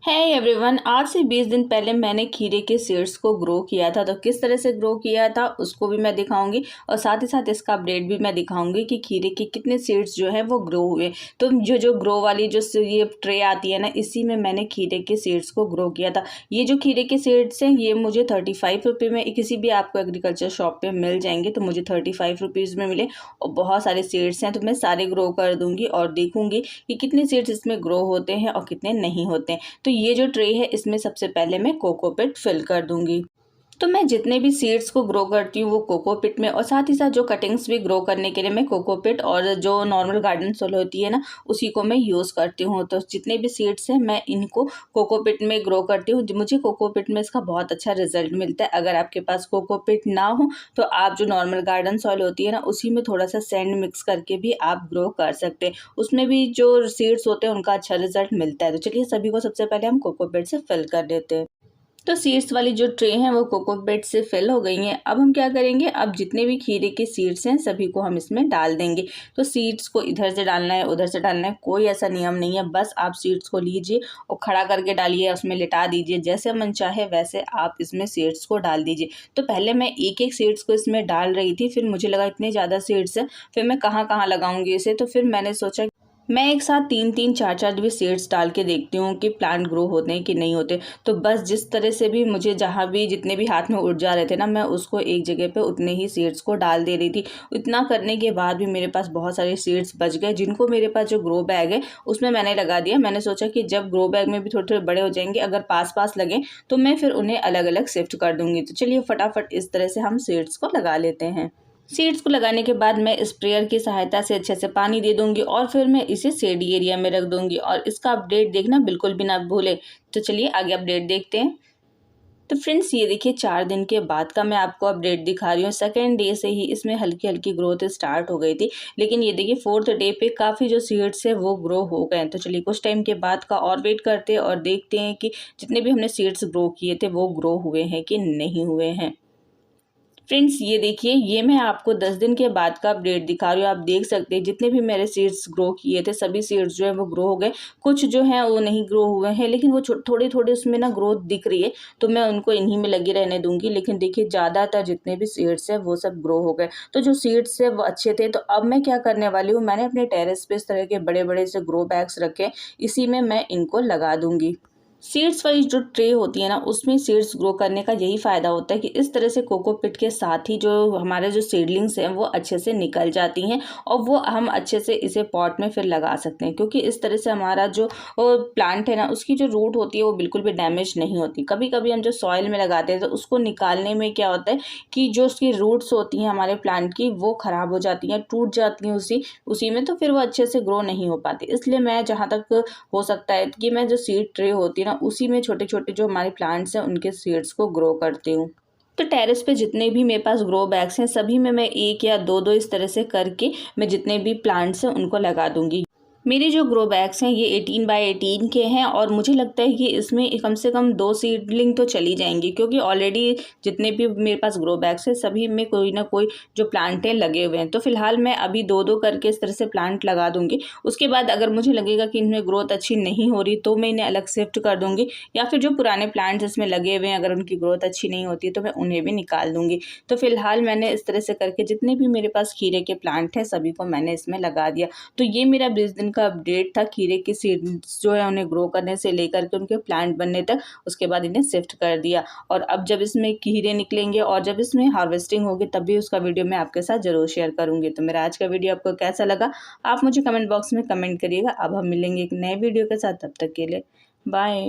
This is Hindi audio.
है एवरीवन, आज से 20 दिन पहले मैंने खीरे के सीड्स को ग्रो किया था। तो किस तरह से ग्रो किया था उसको भी मैं दिखाऊंगी और साथ ही साथ इसका अपडेट भी मैं दिखाऊंगी कि खीरे के कितने सीड्स जो है वो ग्रो हुए। तो जो ग्रो वाली ये ट्रे आती है ना, इसी में मैंने खीरे के सीड्स को ग्रो किया था। ये जो खीरे के सीड्स हैं ये मुझे 35 रुपये में किसी भी आपको एग्रीकल्चर शॉप पे मिल जाएंगे। तो मुझे 35 रुपीज़ में मिले और बहुत सारे सीड्स हैं। तो मैं सारे ग्रो कर दूंगी और देखूंगी कि कितने सीड्स इसमें ग्रो होते हैं और कितने नहीं होते हैं। तो ये जो ट्रे है इसमें सबसे पहले मैं कोकोपीट फिल कर दूंगी। तो मैं जितने भी सीड्स को ग्रो करती हूँ वो कोकोपीट में, और साथ ही साथ जो कटिंग्स भी ग्रो करने के लिए मैं कोकोपीट और जो नॉर्मल गार्डन सोल होती है ना उसी को मैं यूज़ करती हूँ। तो जितने भी सीड्स हैं मैं इनको कोकोपीट में ग्रो करती हूँ। मुझे कोकोपीट में इसका बहुत अच्छा रिजल्ट मिलता है। अगर आपके पास कोकोपीट ना हो तो आप जो नॉर्मल गार्डन सॉइल होती है ना उसी में थोड़ा सा सैंड मिक्स करके भी आप ग्रो कर सकते हैं। उसमें भी जो सीड्स होते हैं उनका अच्छा रिजल्ट मिलता है। तो चलिए सभी को सबसे पहले हम कोकोपीट से फिल कर देते हैं। तो सीड्स वाली जो ट्रे हैं वो कोकोपीट से फिल हो गई हैं। अब हम क्या करेंगे, अब जितने भी खीरे के सीड्स हैं सभी को हम इसमें डाल देंगे। तो सीड्स को इधर से डालना है उधर से डालना है, कोई ऐसा नियम नहीं है। बस आप सीड्स को लीजिए और खड़ा करके डालिए, उसमें लिटा दीजिए, जैसे मन चाहे वैसे आप इसमें सीड्स को डाल दीजिए। तो पहले मैं एक एक सीड्स को इसमें डाल रही थी, फिर मुझे लगा इतने ज़्यादा सीड्स हैं, फिर मैं कहाँ कहाँ लगाऊंगी इसे। तो फिर मैंने सोचा मैं एक साथ 3-3 4-4 भी सीड्स डाल के देखती हूँ कि प्लांट ग्रो होते हैं कि नहीं होते। तो बस जिस तरह से भी मुझे जहाँ भी जितने भी हाथ में उड़ जा रहे थे ना, मैं उसको एक जगह पे उतने ही सीड्स को डाल दे रही थी। इतना करने के बाद भी मेरे पास बहुत सारे सीड्स बच गए, जिनको मेरे पास जो ग्रो बैग है उसमें मैंने लगा दिया। मैंने सोचा कि जब ग्रो बैग में भी थोड़े थोड़े बड़े हो जाएंगे, अगर पास पास लगें तो मैं फिर उन्हें अलग अलग शिफ्ट कर दूंगी। तो चलिए फटाफट इस तरह से हम सीड्स को लगा लेते हैं। सीड्स को लगाने के बाद मैं स्प्रेयर की सहायता से अच्छे से पानी दे दूंगी और फिर मैं इसे शेडी एरिया में रख दूंगी। और इसका अपडेट देखना बिल्कुल भी ना भूले। तो चलिए आगे अपडेट देखते हैं। तो फ्रेंड्स ये देखिए 4 दिन के बाद का मैं आपको अपडेट दिखा रही हूँ। सेकेंड डे से ही इसमें हल्की हल्की ग्रोथ स्टार्ट हो गई थी, लेकिन ये देखिए 4th डे पे काफ़ी जो सीड्स है वो ग्रो हो गए। तो चलिए कुछ टाइम के बाद का और वेट करते हैं और देखते हैं कि जितने भी हमने सीड्स ग्रो किए थे वो ग्रो हुए हैं कि नहीं हुए हैं। फ्रेंड्स ये देखिए, ये मैं आपको 10 दिन के बाद का अपडेट दिखा रही हूँ। आप देख सकते हैं जितने भी मेरे सीड्स ग्रो किए थे सभी सीड्स जो है वो ग्रो हो गए। कुछ जो है वो नहीं ग्रो हुए हैं, लेकिन वो थोड़े थोड़े उसमें ना ग्रोथ दिख रही है, तो मैं उनको इन्हीं में लगी रहने दूंगी। लेकिन देखिए ज़्यादातर जितने भी सीड्स है वो सब ग्रो हो गए। तो जो सीड्स है वो अच्छे थे। तो अब मैं क्या करने वाली हूँ, मैंने अपने टेरेस पे इस तरह के बड़े बड़े से ग्रो बैग्स रखे, इसी में मैं इनको लगा दूंगी। सीड्स वाली जो ट्रे होती है ना उसमें सीड्स ग्रो करने का यही फ़ायदा होता है कि इस तरह से कोकोपीट के साथ ही जो हमारे जो सीडलिंग्स हैं वो अच्छे से निकल जाती हैं और वो हम अच्छे से इसे पॉट में फिर लगा सकते हैं। क्योंकि इस तरह से हमारा जो प्लांट है ना उसकी जो रूट होती है वो बिल्कुल भी डैमेज नहीं होती। कभी कभी हम जो सॉइल में लगाते हैं तो उसको निकालने में क्या होता है कि जो उसकी रूट्स होती हैं हमारे प्लांट की वो ख़राब हो जाती हैं, टूट जाती हैं उसी में, तो फिर वो अच्छे से ग्रो नहीं हो पाती। इसलिए मैं जहाँ तक हो सकता है कि मैं जो सीड ट्रे होती है ना उसी में छोटे छोटे जो हमारे प्लांट्स हैं उनके सीड्स को ग्रो करती हूँ। तो टेरेस पे जितने भी मेरे पास ग्रो बैग्स हैं सभी में मैं एक या दो इस तरह से करके मैं जितने भी प्लांट्स हैं उनको लगा दूंगी। मेरे जो ग्रो बैग्स हैं ये 18x18 के हैं और मुझे लगता है कि इसमें कम से कम 2 सीडलिंग तो चली जाएंगी, क्योंकि ऑलरेडी जितने भी मेरे पास ग्रो बैग्स हैं सभी में कोई ना कोई जो प्लांट है लगे हुए हैं। तो फिलहाल मैं अभी 2 करके इस तरह से प्लांट लगा दूंगी। उसके बाद अगर मुझे लगेगा कि इनमें ग्रोथ अच्छी नहीं हो रही तो मैं इन्हें अलग शिफ्ट कर दूंगी, या फिर जो पुराने प्लांट्स इसमें लगे हुए हैं अगर उनकी ग्रोथ अच्छी नहीं होती तो मैं उन्हें भी निकाल दूंगी। तो फिलहाल मैंने इस तरह से करके जितने भी मेरे पास खीरे के प्लांट हैं सभी को मैंने इसमें लगा दिया। तो ये मेरा 20 दिन का अपडेट था खीरे की सीड्स जो है उन्हें ग्रो करने से लेकर के उनके प्लांट बनने तक। उसके बाद इन्हें शिफ्ट कर दिया और अब जब इसमें खीरे निकलेंगे और जब इसमें हार्वेस्टिंग होगी तब भी उसका वीडियो मैं आपके साथ जरूर शेयर करूंगी। तो मेरा आज का वीडियो आपको कैसा लगा आप मुझे कमेंट बॉक्स में कमेंट करिएगा। अब हम मिलेंगे एक नए वीडियो के साथ, तब तक के लिए बाय।